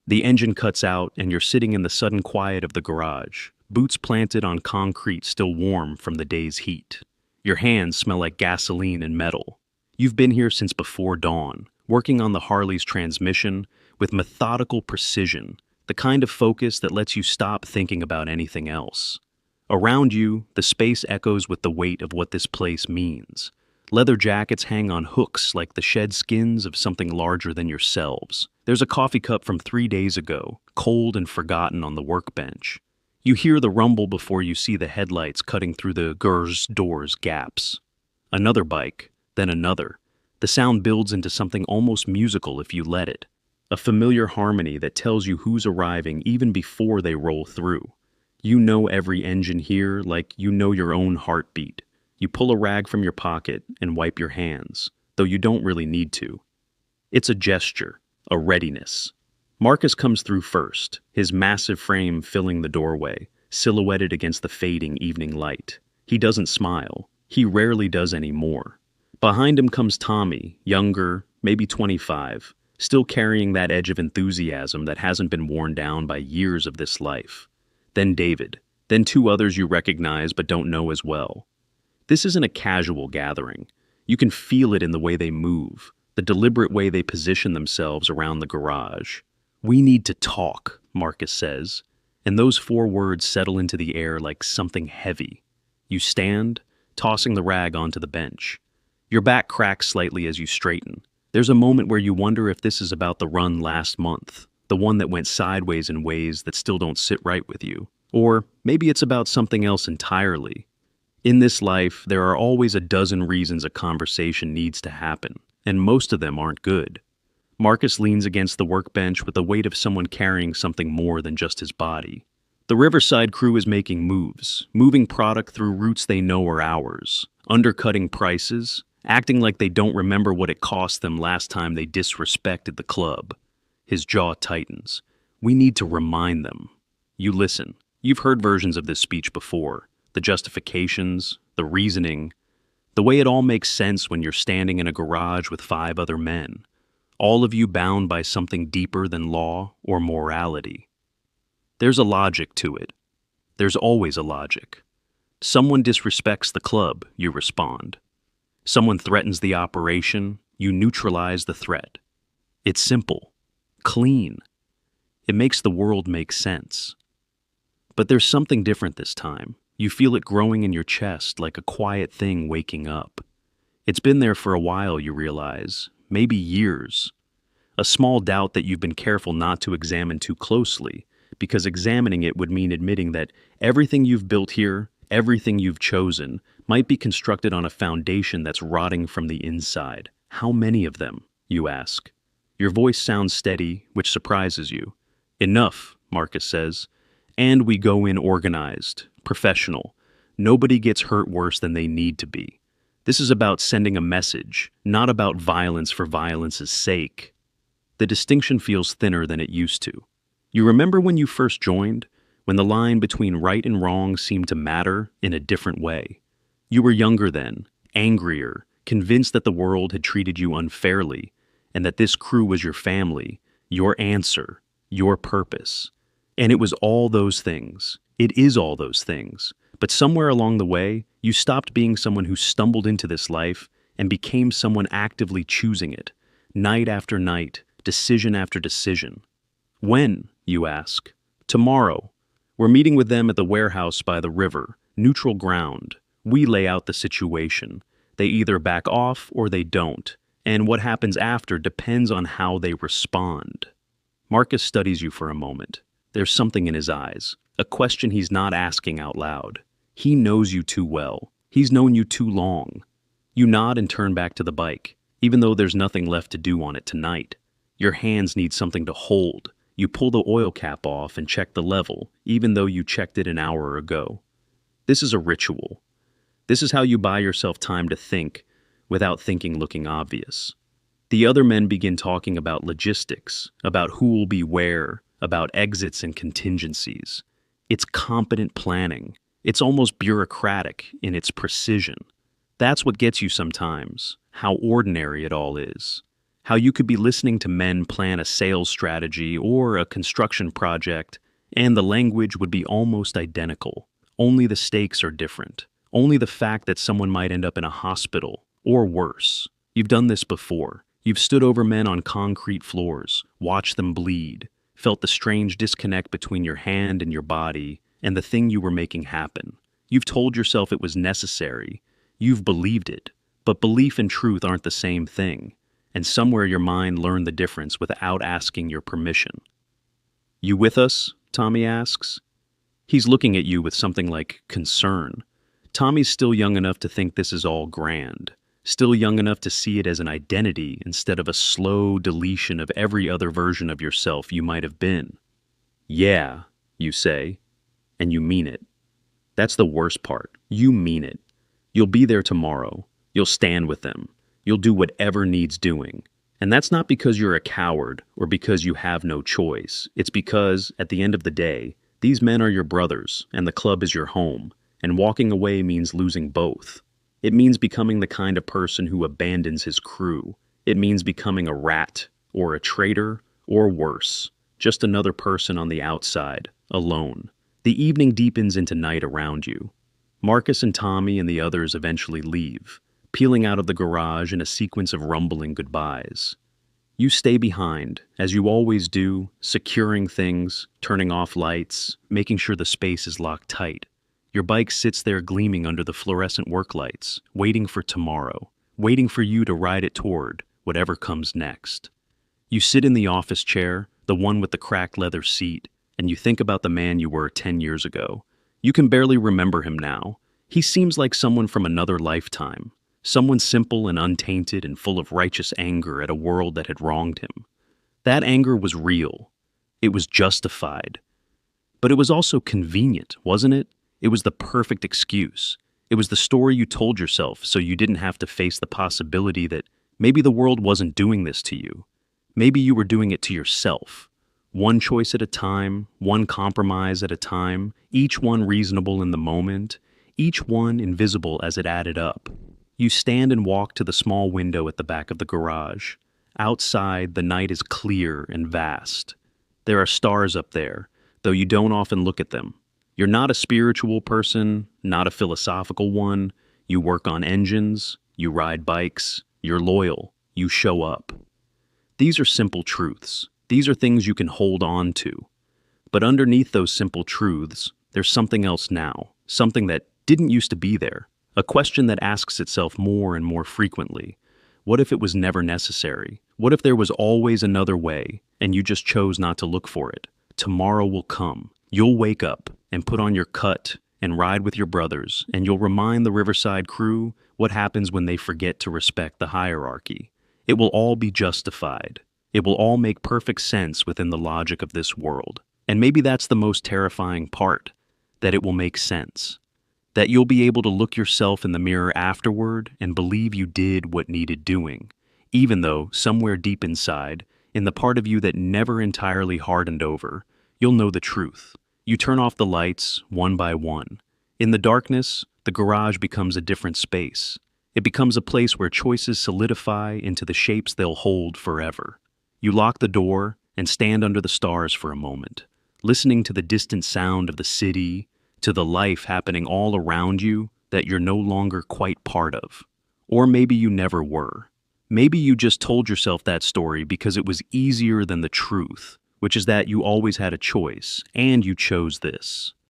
The engine cuts out, and you're sitting in the sudden quiet of the garage, boots planted on concrete still warm from the day's heat. Your hands smell like gasoline and metal. You've been here since before dawn, working on the Harley's transmission with methodical precision, the kind of focus that lets you stop thinking about anything else. Around you, the space echoes with the weight of what this place means. Leather jackets hang on hooks like the shed skins of something larger than yourselves. There's a coffee cup from 3 days ago, cold and forgotten on the workbench. You hear the rumble before you see the headlights cutting through the garage door's gaps. Another bike, then another. The sound builds into something almost musical if you let it. A familiar harmony that tells you who's arriving even before they roll through. You know every engine here like you know your own heartbeat. You pull a rag from your pocket and wipe your hands, though you don't really need to. It's a gesture, a readiness. Marcus comes through first, his massive frame filling the doorway, silhouetted against the fading evening light. He doesn't smile. He rarely does anymore. Behind him comes Tommy, younger, maybe 25, still carrying that edge of enthusiasm that hasn't been worn down by years of this life. Then David, then two others you recognize but don't know as well. This isn't a casual gathering. You can feel it in the way they move, the deliberate way they position themselves around the garage. "We need to talk," Marcus says, and those 4 words settle into the air like something heavy. You stand, tossing the rag onto the bench. Your back cracks slightly as you straighten. There's a moment where you wonder if this is about the run last month, the one that went sideways in ways that still don't sit right with you. Or maybe it's about something else entirely. In this life, there are always a dozen reasons a conversation needs to happen, and most of them aren't good. Marcus leans against the workbench with the weight of someone carrying something more than just his body. The Riverside crew is making moves, moving product through routes they know are ours, undercutting prices, acting like they don't remember what it cost them last time they disrespected the club. His jaw tightens. We need to remind them. You listen. You've heard versions of this speech before. The justifications, the reasoning, the way it all makes sense when you're standing in a garage with 5 other men, all of you bound by something deeper than law or morality. There's a logic to it. There's always a logic. Someone disrespects the club, you respond. Someone threatens the operation, you neutralize the threat. It's simple, clean. It makes the world make sense. But there's something different this time. You feel it growing in your chest like a quiet thing waking up. It's been there for a while, you realize, maybe years. A small doubt that you've been careful not to examine too closely, because examining it would mean admitting that everything you've built here, everything you've chosen, might be constructed on a foundation that's rotting from the inside. How many of them, you ask? Your voice sounds steady, which surprises you. Enough, Marcus says. And we go in organized, professional. Nobody gets hurt worse than they need to be. This is about sending a message, not about violence for violence's sake. The distinction feels thinner than it used to. You remember when you first joined, when the line between right and wrong seemed to matter in a different way? You were younger then, angrier, convinced that the world had treated you unfairly, and that this crew was your family, your answer, your purpose. And it was all those things. It is all those things. But somewhere along the way, you stopped being someone who stumbled into this life and became someone actively choosing it, night after night, decision after decision. When, you ask? Tomorrow. We're meeting with them at the warehouse by the river, neutral ground. We lay out the situation. They either back off or they don't, and what happens after depends on how they respond. Marcus studies you for a moment. There's something in his eyes, a question he's not asking out loud. He knows you too well. He's known you too long. You nod and turn back to the bike, even though there's nothing left to do on it tonight. Your hands need something to hold. You pull the oil cap off and check the level, even though you checked it an hour ago. This is a ritual. This is how you buy yourself time to think, without thinking looking obvious. The other men begin talking about logistics, about who will be where, about exits and contingencies. It's competent planning. It's almost bureaucratic in its precision. That's what gets you sometimes, how ordinary it all is. How you could be listening to men plan a sales strategy or a construction project, and the language would be almost identical. Only the stakes are different. Only the fact that someone might end up in a hospital, or worse. You've done this before. You've stood over men on concrete floors, watched them bleed, felt the strange disconnect between your hand and your body, and the thing you were making happen. You've told yourself it was necessary. You've believed it. But belief and truth aren't the same thing. And somewhere your mind learned the difference without asking your permission. "You with us?" Tommy asks. He's looking at you with something like concern. Tommy's still young enough to think this is all grand. Still young enough to see it as an identity instead of a slow deletion of every other version of yourself you might have been. "Yeah," you say, and you mean it. That's the worst part. You mean it. You'll be there tomorrow. You'll stand with them. You'll do whatever needs doing. And that's not because you're a coward or because you have no choice. It's because, at the end of the day, these men are your brothers and the club is your home, and walking away means losing both. It means becoming the kind of person who abandons his crew. It means becoming a rat, or a traitor, or worse, just another person on the outside, alone. The evening deepens into night around you. Marcus and Tommy and the others eventually leave, peeling out of the garage in a sequence of rumbling goodbyes. You stay behind, as you always do, securing things, turning off lights, making sure the space is locked tight. Your bike sits there gleaming under the fluorescent work lights, waiting for tomorrow, waiting for you to ride it toward whatever comes next. You sit in the office chair, the one with the cracked leather seat, and you think about the man you were 10 years ago. You can barely remember him now. He seems like someone from another lifetime. Someone simple and untainted and full of righteous anger at a world that had wronged him. That anger was real. It was justified. But it was also convenient, wasn't it? It was the perfect excuse. It was the story you told yourself so you didn't have to face the possibility that maybe the world wasn't doing this to you. Maybe you were doing it to yourself. One choice at a time, one compromise at a time, each one reasonable in the moment, each one invisible as it added up. You stand and walk to the small window at the back of the garage. Outside, the night is clear and vast. There are stars up there, though you don't often look at them. You're not a spiritual person, not a philosophical one. You work on engines, you ride bikes, you're loyal, you show up. These are simple truths. These are things you can hold on to. But underneath those simple truths, there's something else now, something that didn't used to be there. A question that asks itself more and more frequently. What if it was never necessary? What if there was always another way, and you just chose not to look for it? Tomorrow will come. You'll wake up and put on your cut and ride with your brothers, and you'll remind the Riverside crew what happens when they forget to respect the hierarchy. It will all be justified. It will all make perfect sense within the logic of this world. And maybe that's the most terrifying part, that it will make sense. That you'll be able to look yourself in the mirror afterward and believe you did what needed doing, even though somewhere deep inside, in the part of you that never entirely hardened over, you'll know the truth. You turn off the lights, one by one. In the darkness, the garage becomes a different space. It becomes a place where choices solidify into the shapes they'll hold forever. You lock the door and stand under the stars for a moment, listening to the distant sound of the city, to the life happening all around you that you're no longer quite part of. Or maybe you never were. Maybe you just told yourself that story because it was easier than the truth, which is that you always had a choice, and you chose this.